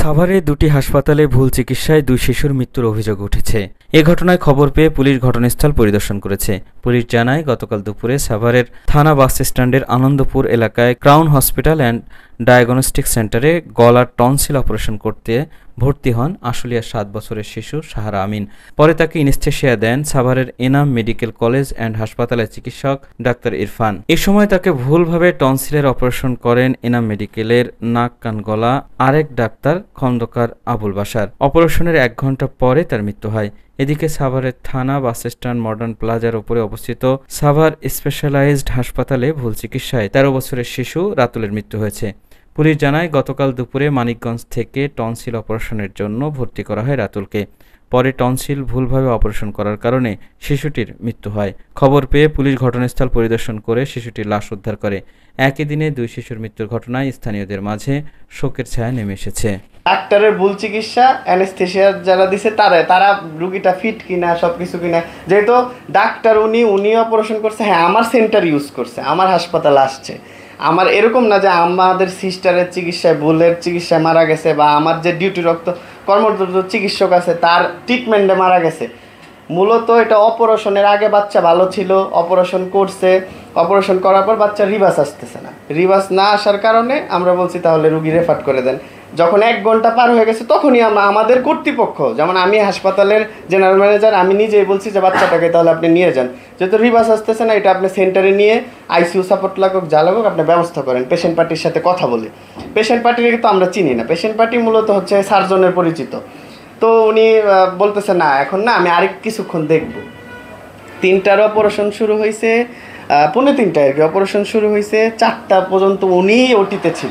সাভারে দুটি হাসপাতালে ভুল চিকিৎসায় দুই শিশুর মৃত্যুর অভিযোগ উঠেছে। এ ঘটনায় খবর পেয়ে পুলিশ ঘটনাস্থল পরিদর্শন করেছে। পুলিশ জানায়, গতকাল দুপুরে সাভারের থানা বাস স্ট্যান্ডের আনন্দপুর এলাকায় ক্রাউন হসপিটাল অ্যান্ড ডায়াগনস্টিক সেন্টারে গলার টনসিল অপারেশন করতে ভর্তি হন আশুলিয়ার 7 বছরের শিশু সাহারা আমিন। পরে তাকে ইনেস্থেশিয়া দেন সাভারের এনাম মেডিকেল কলেজ অ্যান্ড হাসপাতালের চিকিৎসক ডাক্তার ইরফান। এ সময় তাকে ভুলভাবে টনসিলের অপারেশন করেন এনাম মেডিকেলের নাক কান গলা আরেক ডাক্তার খন্দকার আবুল বাশার। অপারেশনের 1 ঘন্টা পরে তার মৃত্যু হয়। এদিকে সাভারের থানা বাসস্ট্যান্ড মডার্ন প্লাজার উপরে অবস্থিত সাভার স্পেশালাইজড হাসপাতালে ভুল চিকিৎসায় 13 বছরের শিশু রাতুলের মৃত্যু হয়েছে। পুলিশ জানায়, গতকাল দুপুরে মানিকগঞ্জ থেকে টনসিল অপারেশনের জন্য ভর্তি করা হয় রাতুলকে। পরে টনসিল ভুলভাবে অপারেশন করার কারণে শিশুটির মৃত্যু হয়। খবর পেয়ে পুলিশ ঘটনাস্থল পরিদর্শন করে শিশুটির লাশ উদ্ধার করে। একই দিনে দুই শিশুর মৃত্যুর ঘটনায় স্থানীয়দের মাঝে শোকের ছায়া নেমে এসেছে। ডাক্তারের ভুল চিকিৎসা, অ্যানেস্থেশিয়া যারা দিছে তারা রুগীটা ফিট কিনা সবকিছু কিনা, যেহেতু ডাক্তার উনি অপারেশন করছে, হ্যাঁ আমার সেন্টার ইউজ করছে, আমার হাসপাতাল আসছে, আমার এরকম না যে আমাদের সিস্টারের চিকিৎসায় ভুলের চিকিৎসায় মারা গেছে বা আমার যে ডিউটিরত কর্মরত চিকিৎসক আছে তার ট্রিটমেন্টে মারা গেছে। মূলত এটা অপারেশনের আগে বাচ্চা ভালো ছিল, অপারেশন করছে, অপারেশন করার পর বাচ্চা রিভার্স আসতেছে না, রিভার্স না আসার কারণে আমরা বলছি তাহলে রুগী রেফার করে দেন। যখন 1 ঘন্টা পার হয়ে গেছে তখনই আমাদের কর্তৃপক্ষ, যেমন আমি হাসপাতালের জেনারেল ম্যানেজার, আমি নিজেই বলছি যে বাচ্চাটাকে তাহলে আপনি নিয়ে যান, যেহেতু রিভার্স আসতেছে না, এটা আপনি সেন্টারে নিয়ে আইসিইউ সাপোর্ট লাগুক যা লাগুক আপনি ব্যবস্থা করেন। পেশেন্ট পার্টির সাথে কথা বলি, পেশেন্ট পার্টিকে তো আমরা চিনি না, পেশেন্ট পার্টি মূলত হচ্ছে সার্জনের পরিচিত। তো উনি বলতেছে না এখন না, আমি আরেক কিছুক্ষণ দেখব। 3টার অপারেশন শুরু হয়েছে, 2:45 আর কি অপারেশন শুরু হয়েছে, 4টা পর্যন্ত উনি ওটিতে ছিল।